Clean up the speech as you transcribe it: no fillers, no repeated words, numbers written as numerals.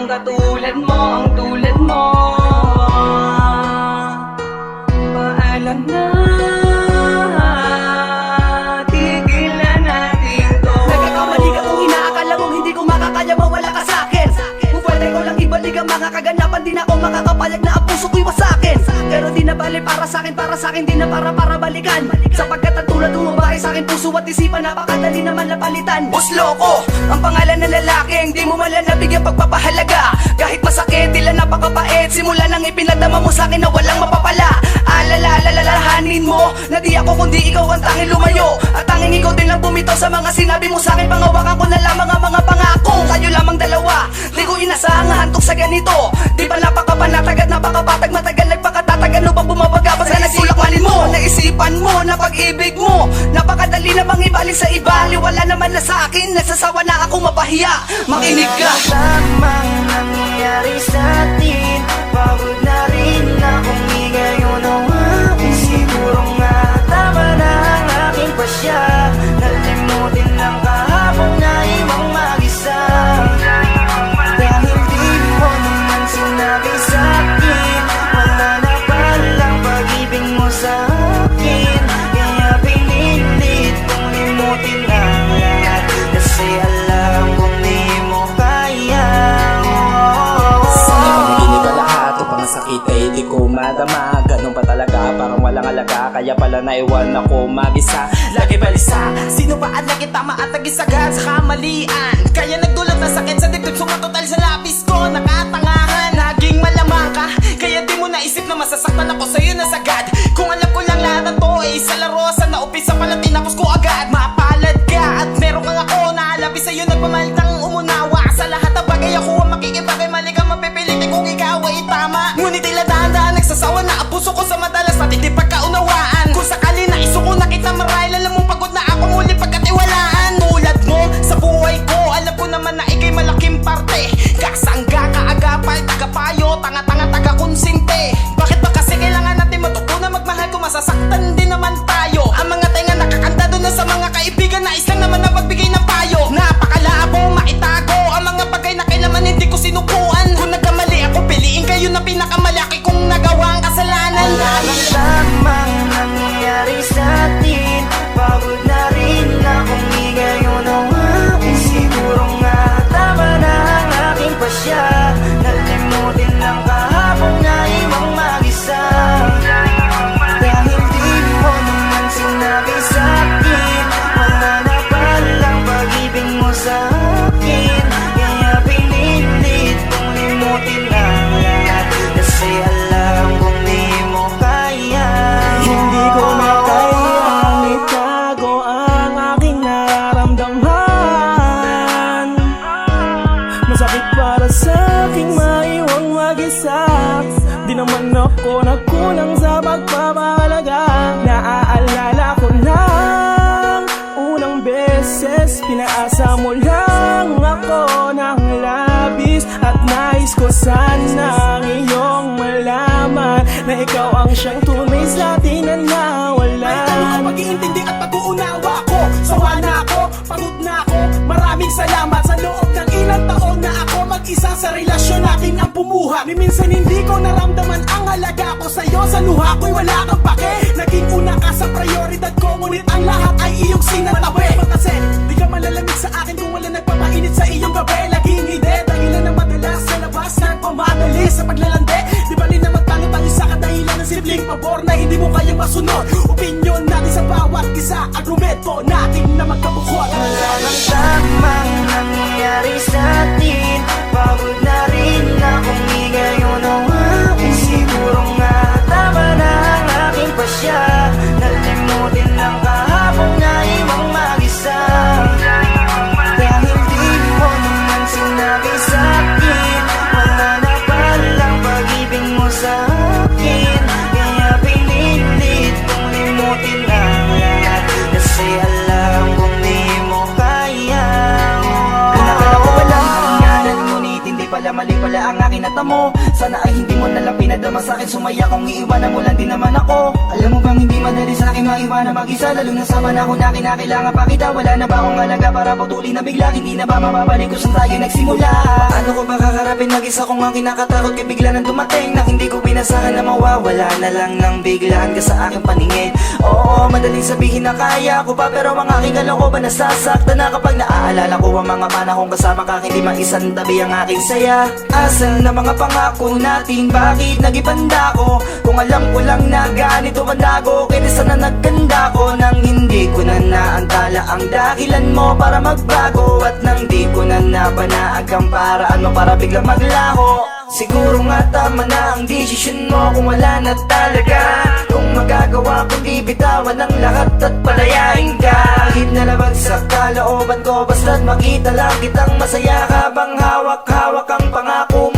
ang katulad mo, ang tulad mo. Paalam na, tigil na natin to. Nagkakamali ka kung inaakala mong hindi ko makakaya mawala ka sa'kin. Kung pwede ko lang ibalik ang mga kaganapan, di na ako makakapayag na ang puso ko'y wasakin. Pero di na bali para sa'kin, di na para balikan. Sapagkat ang tulad ng babae sa'kin, puso at isipan, napakadali naman napalitan. Buslo ko, ang pangalan ng lalaking di mo malan nabigyan pagpapahalaga. Kahit masakit, tila napakapait, simula nang ipinagdama mo sa'kin na walang mapapala. Alalahanin mo na di ako kundi ikaw ang tanging lumayo, at tanging ikaw din lang bumitaw sa mga sinabi mo sa'kin. Pangawakan ko na lamang ang mga pangako, kayo lamang dalawa, di ko inasahang hantog sa ganito. Di ba napakapanatag at napakapatag, matagal nagpakatatag, ano ba bumabaga pa sa nagsulakmanin mo? Naisipan mo na pag-ibig mo, napakadali namang ibalik sa iba. Liwala naman na sa akin, nagsasawa na ako mapahiya. Makinig ka. Tamang nangyayari sa'tin, pagod na rin akong ngayon ang akin. Siguro nga tama na ang aking pasya, nalimutin lang kahapon na ibang mag-isa. Dahil di mo naman sinabi sa'kin, wala na palang pag-ibig mo sa'kin. Kaya pinilit kong limutin ang lahat, kasi alam kong di mo kaya. Sana bang hindi ba lahat o pangasakit ay di ko madama? Ganun pa talaga, parang walang alaga, kaya pala naiwan ako mag-isa. Lagi balisa, sino ba ang lagi tama at nagisagad sa kamalian? Kaya nagdulot na sakit sa dibdib, sumatotal sa lapis ko, nakatangahan. Naging malamang ka, kaya di mo naisip na masasaktan ako sa'yo na sagad. Kung alam ko lang lahat ng to ay isa laro, sana upisa pala tinapos ko agad. Mapalad ka at meron kang ako na alabi sa'yo, nagpamalitang umunawa. Sa lahat ng bagay ako ang makikipagay, mali ka mapipilitin kung ikaw ay tama. Ngunit tila dahan-dahan nagsasawa na ang puso ko sa madalas natin di pagkaunawaan. Kung sakali na isuko na kita marahil, alam mong pagod na ako muli pagkatiwalaan. Tulad mo sa buhay ko, alam ko naman na ikay malaking parte. Kasangga, kaagapay, tagapayo, tanga-tanga, taga-konsinte. Bakit ba kasi kailangan natin matutunan magmahal kung masasaktan din naman tayo? Ang mga tenga nakakanda doon na sa mga kaibigan, nais lang naman na magbigay ng payo. Napakalabo, maitago ang mga bagay na kailangan hindi ko sinukuan. Kung nagkamali ako, piliin kayo na pinakamalaki kong nagawa ang kasalanan. Walang tamang nangyayari sa'tin, pagod na rin akong ngayon ang akin. Siguro nga tama na ang aking pasya, nalimutin lang kahapon na ibang mag-isa. Dahil di mo naman sinabi sa'kin, wala na palang pag-ibig mo sa'kin. Kaya pinilit kong limutin ang lahat, kasi alam kong di mo kaya. Hindi ko na kayang itago ang aking nararamdaman. Masakit para sa aking maiwang mag-isa. Di naman ako nagkulang sa pagpapahalaga. Naaalala ko lang unang beses, pinaasa mo lang ako ng labis. At nais ko sanang iyong malaman na ikaw ang siyang tunay sa atin na nawala. May tanong, pag-iintindi at pag-uunawa ko. Sawa na ako, pagod na ako. Maraming salamat sa loob ng ilang taon na ako mag-isa sa relasyon natin ang bumuha. Ni minsan hindi ko naramdaman ang halaga ko sa'yo. Sa luha ko'y wala kang pake. Naging una ka sa prioridad ko, ngunit ang lahat ay iyong sinatabi. Kasi di ka malalamig sa akin kung wala nagpapainit sa iyong gabi. Laging hindi, dahilan na madalas sa labas, nagpamadali sa paglalande. Di bali na magtangi-tangi sa kadahilan ng simpleng pabor na hindi mo kayang masunod. Opinyon natin sa bawat isa, argumento natin na magkabukod. Walang tamang nangyayari sa'tin, pagod na rin akong ngayon ang akin. Siguro nga tama na ang aking pasya, nalimutin lang kahapon na ibang mag-isa. Dahil di mo naman sinabi sa'kin, wala na palang pag-ibig mo sa'kin. Kaya pinilit kong limutin ang lahat, kasi alam kong di mo kaya. Pinakala ko walang hangganan, ngunit hindi pala, mali pala ang aking natamo. Sana ay hindi mo nalang pinadama sa'kin, sumaya kung iiwanan mo lang din naman ako. Alam mo bang hindi madali sa'kin maiwanan mag-isa, lalo na sa panahon na kinakailangan pa kita. Wala na ba akong alaga para putulin na bigla? Hindi na ba mababalik kung saan tayo nagsimula? Ano ko ba kakarapin mag-isa kung ang kinakatakot kay bigla nang dumating na hindi ko pinasahan na mawawala na lang ng biglaan ka sa aking paningin. Oo, madaling sabihin na kaya ko pa, pero ang aking kalooban nasasaktan na kapag naaalala ko ang mga panahong kasama ka, hindi maisan tabi ang aking saya. Asan na mga pangako natin? Bakit nagibanda ko? Kung alam ko lang na ganito mandago, kaya sana nagkanda ko nang hindi ko na naantala ang dahilan mo para magbago, at nang di ko na nabanaag ang paraan mo para biglang maglaho. Siguro nga tama na ang desisyon mo kung wala na talaga. Kung magagawa kundi bitawan ang lahat at palayain ka. Kahit nalabag sa kalooban ko, basta't makita lang kitang masaya habang hawak-hawak ang pangako